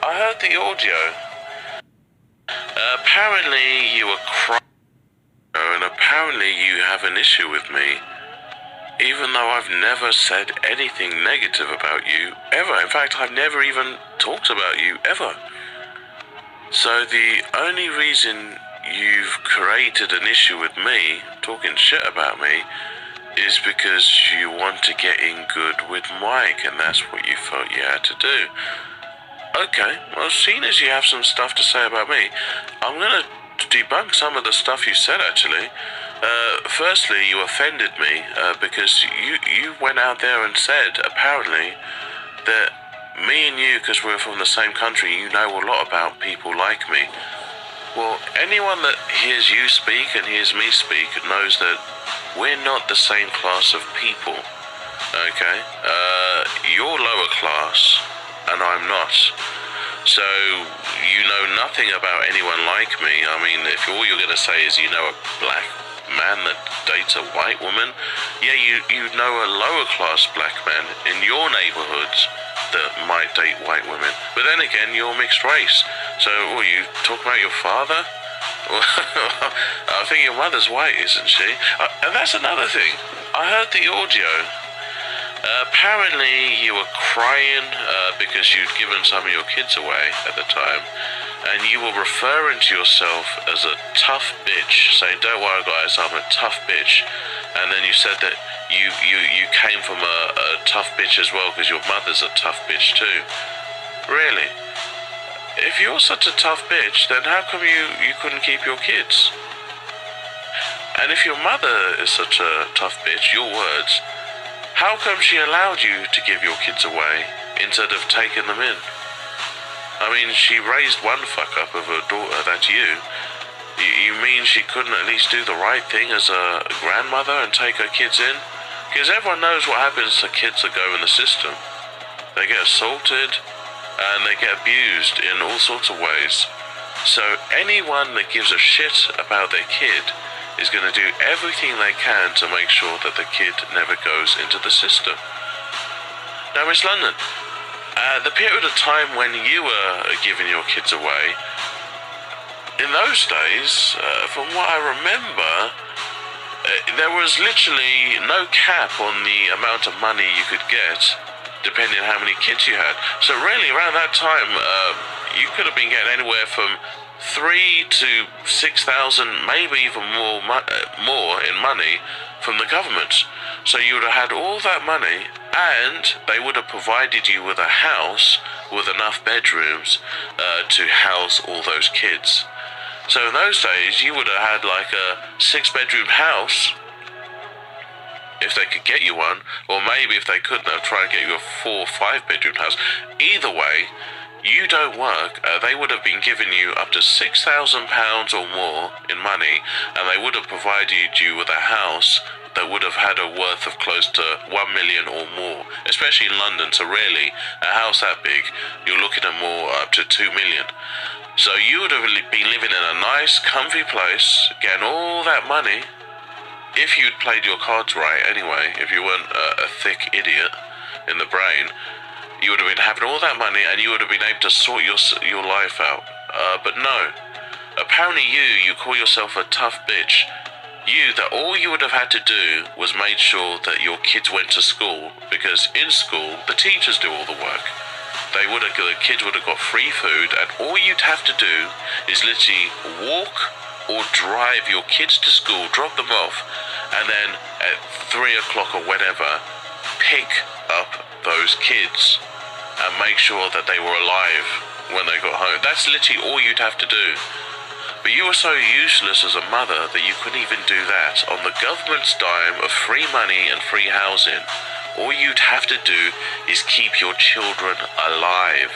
I heard the audio. Apparently you were crying, and apparently you have an issue with me, even though I've never said anything negative about you, ever. In fact, I've never even talked about you, ever. So the only reason you've created an issue with me, talking shit about me, is because you want to get in good with Mike, and that's what you felt you had to do. Okay, well, seeing as you have some stuff to say about me, I'm gonna debunk some of the stuff you said, actually. Firstly, you offended me, because you went out there and said, apparently, that me and you, because we're from the same country, you know a lot about people like me. Well, anyone that hears you speak and hears me speak knows that we're not the same class of people, okay? You're lower class, and I'm not. So, you know nothing about anyone like me. I mean, if all you're going to say is you know a black man that dates a white woman, yeah, you know a lower class black man in your neighborhoods that might date white women. But then again, you're mixed race. So, you talk about your father? I think your mother's white, isn't she? And that's another thing. I heard the audio. Apparently you were crying because you'd given some of your kids away at the time, and you were referring to yourself as a tough bitch, saying, don't worry guys, I'm a tough bitch. And then you said that you came from a tough bitch as well because your mother's a tough bitch too. Really? If you're such a tough bitch, then how come you couldn't keep your kids? And if your mother is such a tough bitch, your words, how come she allowed you to give your kids away instead of taking them in? I mean, she raised one fuck up of her daughter, that's you. You mean she couldn't at least do the right thing as a grandmother and take her kids in? Because everyone knows what happens to kids that go in the system. They get assaulted, and they get abused in all sorts of ways. So anyone that gives a shit about their kid is going to do everything they can to make sure that the kid never goes into the system. Now, Miss London, the period of time when you were giving your kids away, in those days, from what I remember, there was literally no cap on the amount of money you could get, depending on how many kids you had. So really, around that time, you could have been getting anywhere from 3,000 to 6,000, maybe even more in money from the government. So you would have had all that money, and they would have provided you with a house with enough bedrooms to house all those kids. So in those days, you would have had like a 6-bedroom house, if they could get you one, or maybe if they couldn't, they'll try and get you a 4 or 5-bedroom house. Either way, you don't work, they would have been giving you up to £6,000 or more in money, and they would have provided you with a house that would have had a worth of close to 1 million or more, especially in London. So really, a house that big, you're looking at more up to 2 million. So you would have been living in a nice, comfy place, getting all that money, if you'd played your cards right anyway, if you weren't a thick idiot in the brain. You would have been having all that money, and you would have been able to sort your life out. But no. Apparently you call yourself a tough bitch. That all you would have had to do was make sure that your kids went to school, because in school, the teachers do all the work. The kids would have got free food, and all you'd have to do is literally walk or drive your kids to school, drop them off, and then at 3 o'clock or whenever, pick up those kids and make sure that they were alive when they got home. That's literally all you'd have to do. But you were so useless as a mother that you couldn't even do that. On the government's dime of free money and free housing, all you'd have to do is keep your children alive.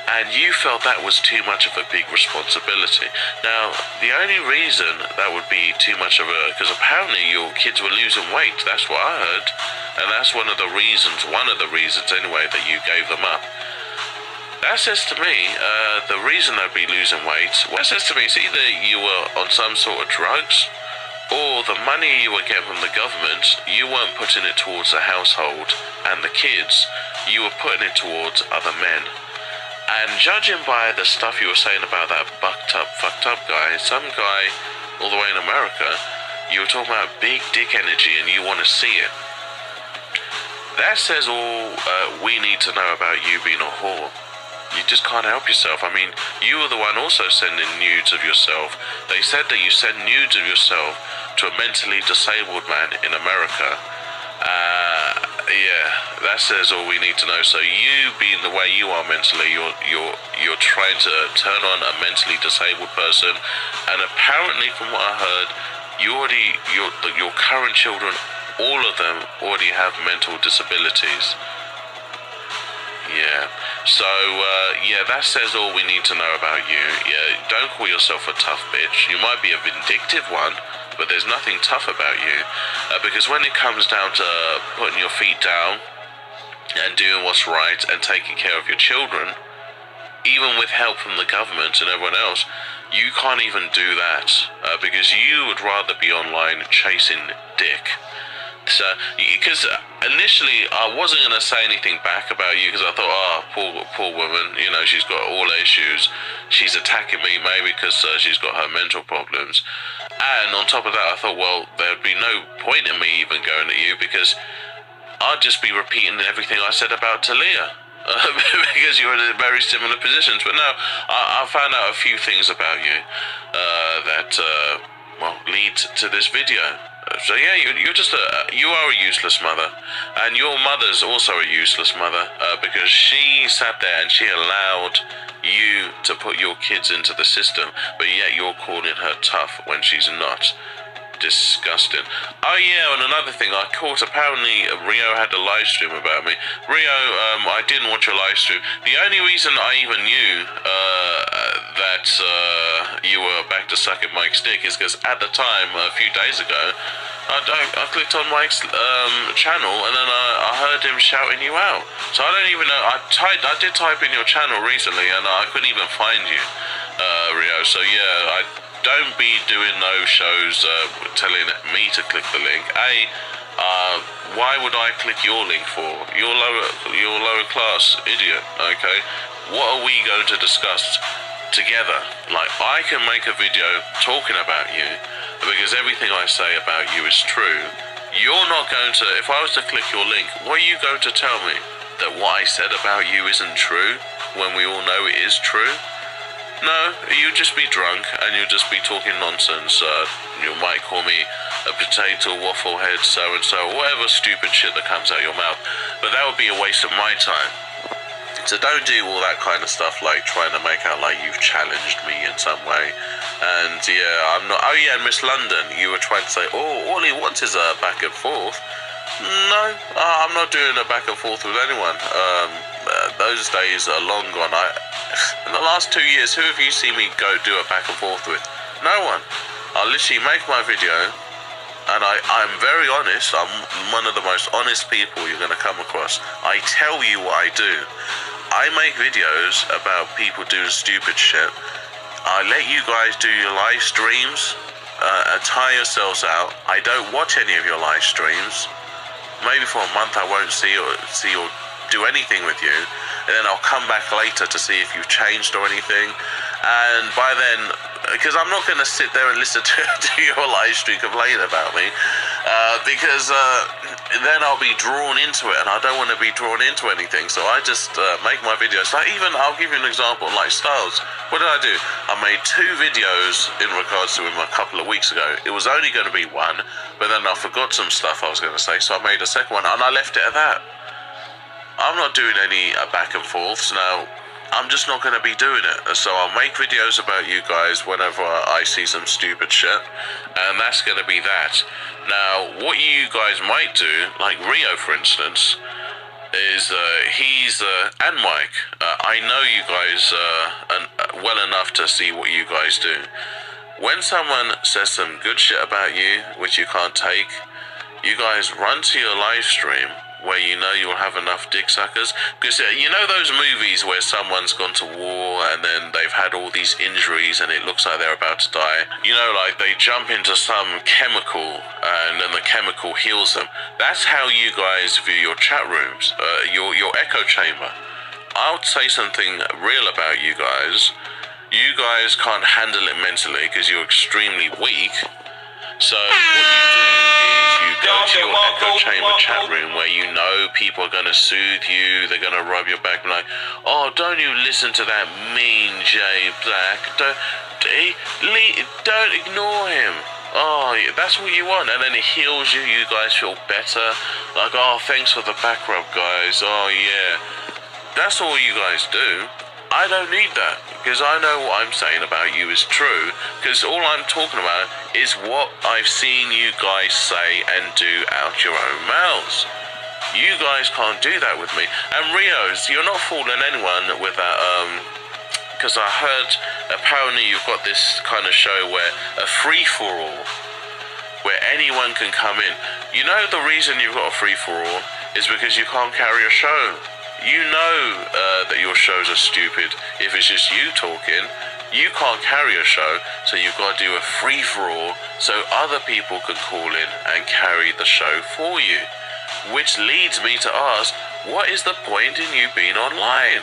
And you felt that was too much of a big responsibility. Now, the only reason that would be too much of because apparently your kids were losing weight, that's what I heard. And that's one of the reasons anyway, that you gave them up. That says to me, the reason they'd be losing weight, what it says to me is either you were on some sort of drugs, or the money you were getting from the government, you weren't putting it towards the household and the kids, you were putting it towards other men. And judging by the stuff you were saying about that bucked up, fucked up guy, some guy all the way in America, you were talking about big dick energy and you want to see it. That says all we need to know about you being a whore. You just can't help yourself. I mean, you were the one also sending nudes of yourself. They said that you sent nudes of yourself to a mentally disabled man in America. Yeah, that says all we need to know. So you being the way you are mentally, you're trying to turn on a mentally disabled person, and apparently, from what I heard, your current children, all of them already have mental disabilities. Yeah. So, yeah, that says all we need to know about you. Yeah, don't call yourself a tough bitch. You might be a vindictive one, but there's nothing tough about you. Because when it comes down to putting your feet down and doing what's right and taking care of your children, even with help from the government and everyone else, you can't even do that. Because you would rather be online chasing dick. So, because initially I wasn't going to say anything back about you because I thought, oh, poor woman, you know, she's got all her issues. She's attacking me maybe because she's got her mental problems. And on top of that, I thought, well, there'd be no point in me even going at you because I'd just be repeating everything I said about Talia. Because you're in very similar positions. But no, I found out a few things about you that, well, lead to this video. So yeah, you're just you are a useless mother, and your mother's also a useless mother because she sat there and she allowed you to put your kids into the system, but yet you're calling her tough when she's not. Disgusting. Oh yeah, and another thing I caught, apparently Rio had a live stream about me. Rio, I didn't watch your live stream. The only reason I even knew that you were back to sucking Mike's dick is because at the time, a few days ago, I clicked on Mike's channel and then I heard him shouting you out. So I don't even know. I did type in your channel recently and I couldn't even find you, Rio. So yeah, don't be doing those shows telling me to click the link. Why would I click your link for? You're lower class idiot. Okay, what are we going to discuss together? Like, I can make a video talking about you because everything I say about you is true. You're not going to. If I was to click your link, what are you going to tell me? That what I said about you isn't true when we all know it is true? No, you'll just be drunk and you'll just be talking nonsense. You might call me a potato waffle head so-and-so, whatever stupid shit that comes out your mouth. But that would be a waste of my time. So don't do all that kind of stuff like trying to make out like you've challenged me in some way. And yeah, I'm not. Oh yeah, Miss London, you were trying to say, oh, all he wants is a back and forth. No, I'm not doing a back and forth with anyone. Those days are long gone. In the last 2 years, who have you seen me go do a back and forth with? No one. I literally make my video, and I'm very honest. I'm one of the most honest people you're going to come across. I tell you what I do. I make videos about people doing stupid shit. I let you guys do your live streams, tire yourselves out. I don't watch any of your live streams. Maybe for a month I won't see or do anything with you, and then I'll come back later to see if you've changed or anything. And by then, because I'm not going to sit there and listen to your live stream complain about me, because then I'll be drawn into it, and I don't want to be drawn into anything. So I just make my videos. Like, even I'll give you an example. Like Styles, what did I do? I made 2 videos in regards to him a couple of weeks ago. It was only going to be 1, but then I forgot some stuff I was going to say, so I made a second one, and I left it at that. I'm not doing any back and forths now. I'm just not going to be doing it. So I'll make videos about you guys whenever I see some stupid shit, and that's going to be that. Now, what you guys might do, like Rio, for instance, is and Mike. I know you guys well enough to see what you guys do. When someone says some good shit about you, which you can't take, you guys run to your live stream where you know you'll have enough dick suckers. Because you know those movies where someone's gone to war and then they've had all these injuries and it looks like they're about to die? You know, like they jump into some chemical and then the chemical heals them. That's how you guys view your chat rooms, your echo chamber. I'll say something real about you guys. You guys can't handle it mentally because you're extremely weak. So what you do is you go to your echo chamber chat room where you know people are going to soothe you, they're going to rub your back and like, oh, don't you listen to that mean Jay Blaque, don't ignore him. Oh, that's what you want, and then it heals you, you guys feel better, like, oh, thanks for the back rub, guys, oh yeah. That's all you guys do. I don't need that, because I know what I'm saying about you is true, because all I'm talking about is what I've seen you guys say and do out your own mouths. You guys can't do that with me. And Rios, you're not fooling anyone with that, because I heard apparently you've got this kind of show where a free-for-all, where anyone can come in. You know the reason you've got a free-for-all is because you can't carry a show. You know that your shows are stupid if it's just you talking. You can't carry a show, so you've got to do a free-for-all so other people can call in and carry the show for you. Which leads me to ask, what is the point in you being online?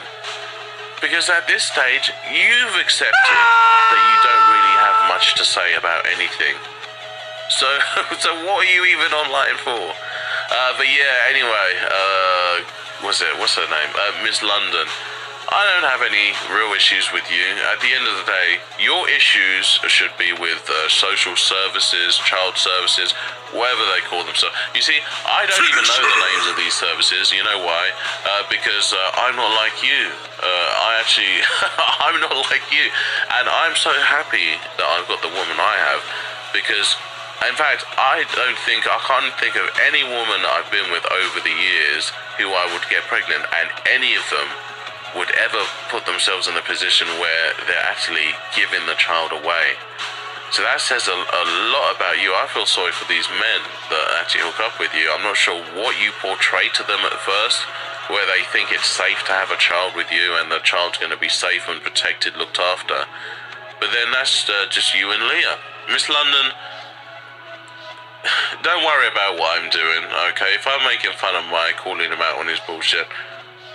Because at this stage, you've accepted that you don't really have much to say about anything. So what are you even online for? But yeah, anyway, what's her name? Miss London. I don't have any real issues with you. At the end of the day, your issues should be with social services, child services, whatever they call themselves. You see, I don't even know the names of these services. You know why? Because I'm not like you. I'm not like you. And I'm so happy that I've got the woman I have. Because, in fact, I can't think of any woman I've been with over the years who I would get pregnant, and any of them would ever put themselves in a position where they're actually giving the child away. So that says a lot about you. I feel sorry for these men that actually hook up with you. I'm not sure what you portray to them at first, where they think it's safe to have a child with you and the child's going to be safe and protected, looked after. But then that's just you and Leah. Miss London, don't worry about what I'm doing, okay? If I'm making fun of Mike, calling him out on his bullshit,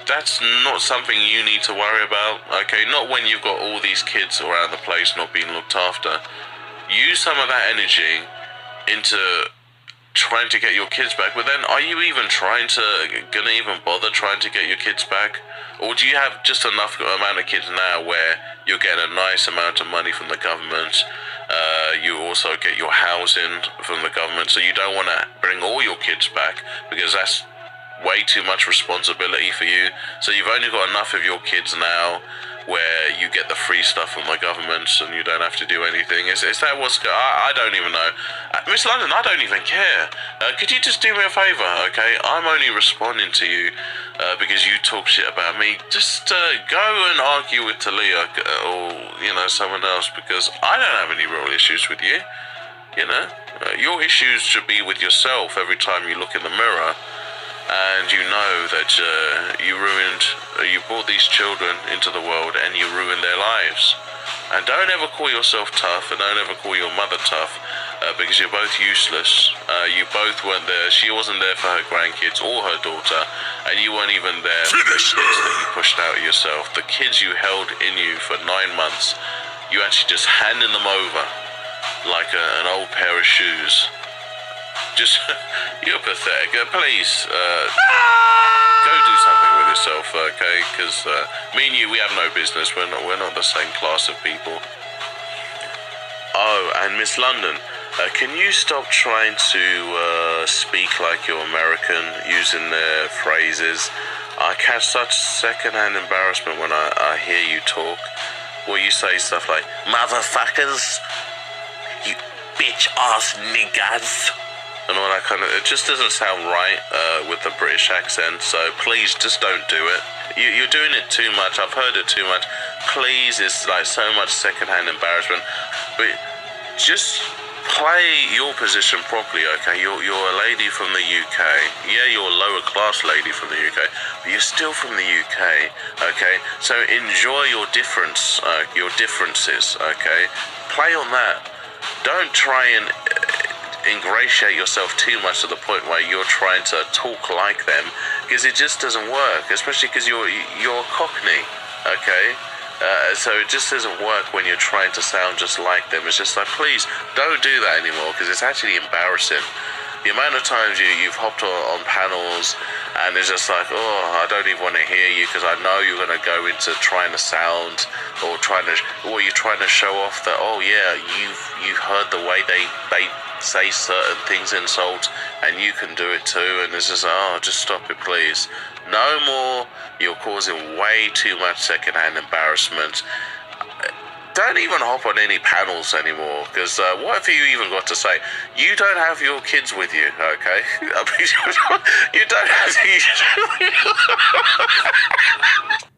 that's not something you need to worry about, okay? Not when you've got all these kids around the place not being looked after. Use some of that energy into trying to get your kids back, but then are you even gonna even bother trying to get your kids back? Or do you have just enough amount of kids now where you're getting a nice amount of money from the government? You also get your housing from the government, so you don't want to bring all your kids back because that's way too much responsibility for you. So you've only got enough of your kids now where you get the free stuff from the government and you don't have to do anything. Is that what's I don't even know. Miss London, I don't even care. Could you just do me a favour, okay? I'm only responding to you because you talk shit about me. Just go and argue with Talia or, someone else, because I don't have any real issues with you, your issues should be with yourself every time you look in the mirror. And you know that you brought these children into the world and you ruined their lives. And don't ever call yourself tough, and don't ever call your mother tough, because you're both useless. You both weren't there. She wasn't there for her grandkids or her daughter, and you weren't even there for the kids that you pushed out yourself. The kids you held in you for 9 months, you actually just handed them over like an old pair of shoes. Just, you're pathetic. Please, go do something with yourself, okay? Because me and you, we have no business. We're not the same class of people. Oh, and Miss London, can you stop trying to speak like you're American, using their phrases? I catch such second-hand embarrassment when I hear you talk. Where you say stuff like, motherfuckers, you bitch-ass niggas. And all that kind of, it just doesn't sound right with the British accent, so please just don't do it. You're doing it too much. I've heard it too much. Please, it's like so much second-hand embarrassment. But just play your position properly, okay? You're a lady from the UK. Yeah, you're a lower class lady from the UK, but you're still from the UK, okay? So enjoy your differences, okay? Play on that. Don't try and ingratiate yourself too much to the point where you're trying to talk like them because it just doesn't work, especially because you're a Cockney, okay? So it just doesn't work when you're trying to sound just like them. It's just like, please don't do that anymore, because it's actually embarrassing. The amount of times you've hopped on panels and it's just like, oh, I don't even want to hear you because I know you're going to go into trying to sound or you're trying to show off that, oh yeah, you've heard the way they say certain things in Scolds and you can do it too, and it's just, oh, just stop it please. No more. You're causing way too much secondhand embarrassment. Don't even hop on any panels anymore, because what have you even got to say? You don't have your kids with you, okay? I mean, you don't have